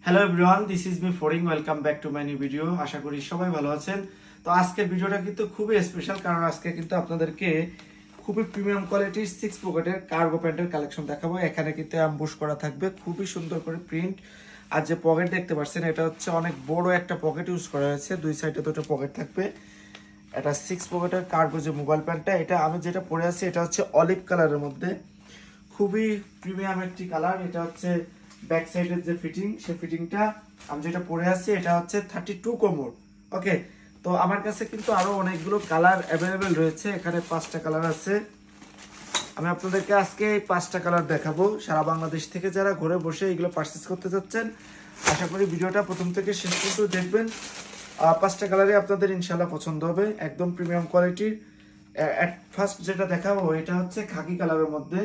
Hello everyone, this is me Foring. Welcome back to my new video. আশা করি সবাই ভালো আছেন। তো আজকের ভিডিওটা কিন্তু খুবই স্পেশাল, কারণ আজকে কিন্তু আপনাদেরকে খুবই প্রিমিয়াম কোয়ালিটির 6 পকেটের কার্গো প্যান্টের কালেকশন দেখাবো। এখানে কিন্তু অ্যাম্বুশ করা থাকবে, খুবই সুন্দর করে প্রিন্ট। আর যে পকেট দেখতে পাচ্ছেন, এটা হচ্ছে অনেক বড় একটা পকেট ইউজ করা হয়েছে। দুই সাইডে দুটো পকেট থাকবে। এটা 6 পকেটের কার্গো যে মোবাইল প্যান্টটা, এটা আমি যেটা পরে আছি এটা হচ্ছে অলিভ কালারের মধ্যে, খুবই প্রিমিয়াম একটি কালার। এটা হচ্ছে ব্যাক সাইডের যে ফিটিং, সেই ফিটিংটা আমি যেটা পরে আছি এটা হচ্ছে 32 কোমর। ওকে, তো আমার কাছে কিন্তু আরো অনেকগুলো কালার অ্যাভেলেবেল রয়েছে। এখানে 5টা কালার আছে। আমি আপনাদেরকে আজকে এই 5টা কালার দেখাবো। সারা বাংলাদেশ থেকে যারা ঘরে বসে এগুলো পারচেস করতে চাচ্ছেন, আশা করি ভিডিওটা প্রথম থেকে শেষ পর্যন্ত দেখবেন। 5টা কালারই আপনাদের ইনশাল্লাহ পছন্দ হবে, একদম প্রিমিয়াম কোয়ালিটির। ফার্স্ট যেটা দেখাবো এটা হচ্ছে খাকি কালারের মধ্যে,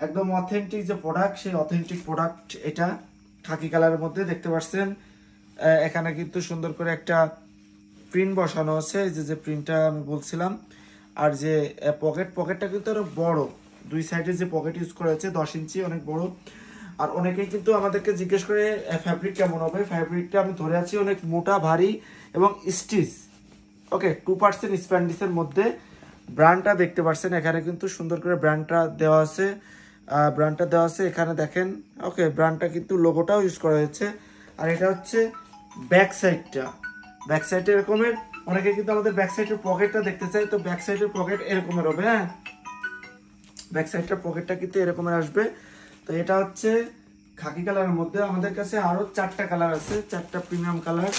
একদম অথেন্টিক যে প্রোডাক্ট, সেই অথেন্টিক প্রোডাক্ট এটা খাকি কালারের মধ্যে দেখতে পাচ্ছেন। এখানে কিন্তু সুন্দর করে একটা প্রিন্ট বসানো আছে, যে প্রিন্টটা আমি বলছিলাম। আর যে পকেটটা কিন্তু আরো বড়, দুই সাইডে যে পকেট ইউজ করা হয়েছে 10 ইঞ্চি, অনেক বড়। আর অনেকেই কিন্তু আমাদেরকে জিজ্ঞেস করে ফ্যাব্রিক কেমন হবে। ফ্যাব্রিকটা আমি ধরে আছি অনেক মোটা, ভারী এবং স্টিচ। ওকে, 2% স্প্যান্ডিসের মধ্যে। ব্র্যান্ডটা দেখতে পাচ্ছেন, এখানে কিন্তু সুন্দর করে ব্র্যান্ডটা দেওয়া আছে। এখানে দেখেন। ওকে, ব্র্যান্ডটা কিন্তু লোগোটাও ইউজ করা হয়েছে। আর এটা হচ্ছে ব্যাক সাইডটা এরকমের। অনেকে কিন্তু আমাদের ব্যাক সাইডের পকেটটা দেখতে চাই, তো ব্যাক সাইডের পকেট এরকমের হবে। হ্যাঁ, ব্যাক সাইডের পকেটটা কিন্তু এরকমের আসবে। তো এটা হচ্ছে খাকি কালারের মধ্যে। আমাদের কাছে আরো 4টা কালার আছে, 4টা প্রিমিয়াম কালার।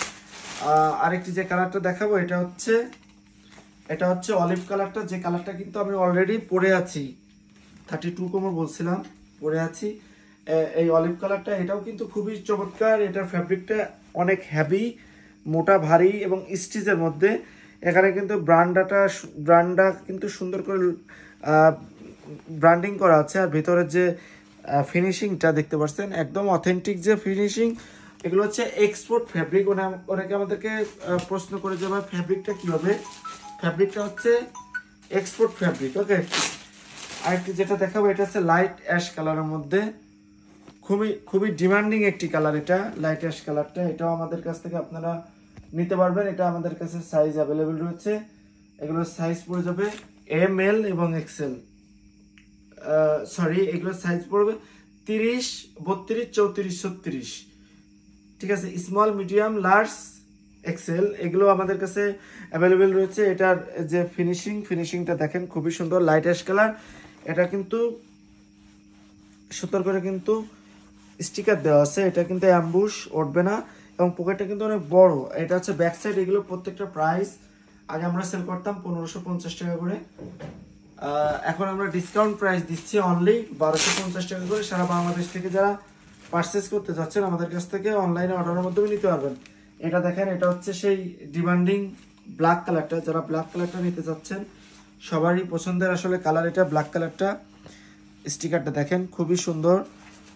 আরেকটি যে কালারটা দেখাবো এটা হচ্ছে অলিভ কালারটা, যে কালারটা কিন্তু আমি অলরেডি পরে আছি। 32 কোমর বলছিলাম, পরে আছি। এই অলিভ কালারটা, এটাও কিন্তু খুবই চমৎকার। এটার ফ্যাব্রিকটা অনেক হেভি, মোটা, ভারী এবং স্টিচের মধ্যে। এখানে কিন্তু ব্র্যান্ডটা কিন্তু সুন্দর করে ব্র্যান্ডিং করা আছে। আর ভিতরের যে ফিনিশিংটা দেখতে পাচ্ছেন, একদম অথেন্টিক যে ফিনিশিং। এগুলো হচ্ছে এক্সপোর্ট ফ্যাব্রিক। অনেকে আমাদেরকে প্রশ্ন করে যে ভাই ফ্যাব্রিকটা কি হবে। ফ্যাব্রিকটা হচ্ছে এক্সপোর্ট ফ্যাব্রিক। ওকে, আরেকটি যেটা দেখাবো এটা হচ্ছে লাইট অ্যাশ কালারের মধ্যে, খুবই ডিমান্ডিং একটি কালার। এটা লাইট অ্যাশ কালারটা, এটাও আমাদের কাছ থেকে আপনারা নিতে পারবেন। এটা আমাদের কাছে সাইজ অ্যাভেলেবেল রয়েছে। এগুলোর সাইজ পড়ে যাবে ML এবং XL। এগুলোর সাইজ পড়বে 30, 32, 34, 36। ঠিক আছে, স্মল, মিডিয়াম, লার্জ, এক্সেল এগুলো আমাদের কাছে অ্যাভেলেবেল রয়েছে। এটার যে ফিনিশিংটা দেখেন, খুবই সুন্দর, লাইট অ্যাশ কালার। এটা কিন্তু সুন্দর করে কিন্তু স্টিকার দেওয়া আছে। এটা কিন্তু অ্যাম্বুশ উঠবে না, এবং পকেটটা কিন্তু অনেক বড়। এটা হচ্ছে ব্যাক সাইড। এগুলো প্রত্যেকটা প্রাইস আগে আমরা সেল করতাম 1550 টাকা করে। এখন আমরা ডিসকাউন্ট প্রাইস দিচ্ছি অনলি 1250 টাকা করে। সারা বাংলাদেশ থেকে যারা পারচেস করতে যাচ্ছেন আমাদের কাছ থেকে অনলাইনে অর্ডারের মাধ্যমে নিতে পারবেন। এটা দেখেন, এটা হচ্ছে সেই ডিমান্ডিং ব্ল্যাক কালারটা। যারা ব্ল্যাক কালারটা নিতে যাচ্ছেন, সবারই পছন্দের আসলে কালার এটা, ব্ল্যাক কালারটা। স্টিকারটা দেখেন, খুবই সুন্দর।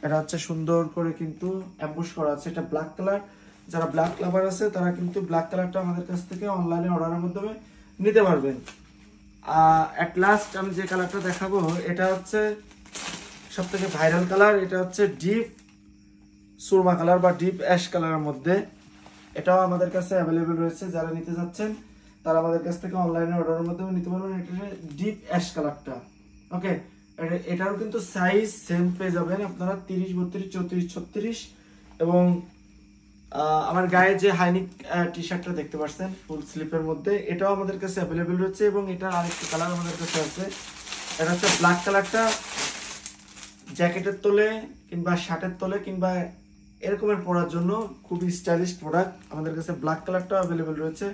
এটা হচ্ছে সুন্দর করে কিন্তু অ্যাম্বুশ করা আছে। এটা ব্ল্যাক কালার। যারা ব্ল্যাক লাভার আছে তারা কিন্তু ব্ল্যাক কালারটা আমাদের কাছ থেকে অনলাইনে অর্ডারের মাধ্যমে নিতে পারবেন। অ্যাট লাস্ট আমি যে কালারটা দেখাবো এটা হচ্ছে সবথেকে ভাইরাল কালার। এটা হচ্ছে ডিপ সুরমা কালার বা ডিপ অ্যাশ কালারের মধ্যে। এটাও আমাদের কাছে অ্যাভেলেবেল রয়েছে। যারা নিতে যাচ্ছেন তারা আমাদের কাছ থেকে অনলাইনে অর্ডারের মাধ্যমে নিতে পারবেন। এটা ডিপ অ্যাশ কালারটা। ওকে, এটারও কিন্তু সাইজ সেম পেয়ে যাবেন আপনারা, 30, 32, 34, 36। এবং আমার গায়ে যে হাইনিক টি শার্টটা দেখতে পাচ্ছেন ফুল স্লিপের মধ্যে, এটাও আমাদের কাছে অ্যাভেলেবেল রয়েছে। এবং এটার আরেকটি কালার আমাদের কাছে আছে। এটা হচ্ছে ব্ল্যাক কালারটা। জ্যাকেটের তলে কিংবা শার্টের তলে কিংবা এরকমের পরার জন্য খুবই স্টাইলিশ প্রোডাক্ট। আমাদের কাছে ব্ল্যাক কালারটা অ্যাভেলেবেল রয়েছে।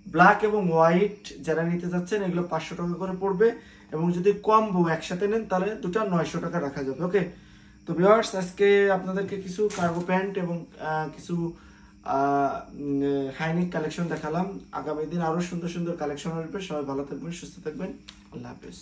ব্ল্যাক এবং হোয়াইট যারা নিতে যাচ্ছেন, এগুলো 500 টাকা করে পড়বে। এবং যদি কম্বো একসাথে নেন তাহলে দুটা 900 টাকা রাখা যাবে। ওকে, তো ভিউয়ার্স, আজকে আপনাদেরকে কিছু কার্গো প্যান্ট এবং কিছু হাইনিক কালেকশন দেখালাম। আগামী দিন আরো সুন্দর সুন্দর কালেকশন আসবে। সবাই ভালো থাকবেন, সুস্থ থাকবেন। আল্লাহ হাফেজ।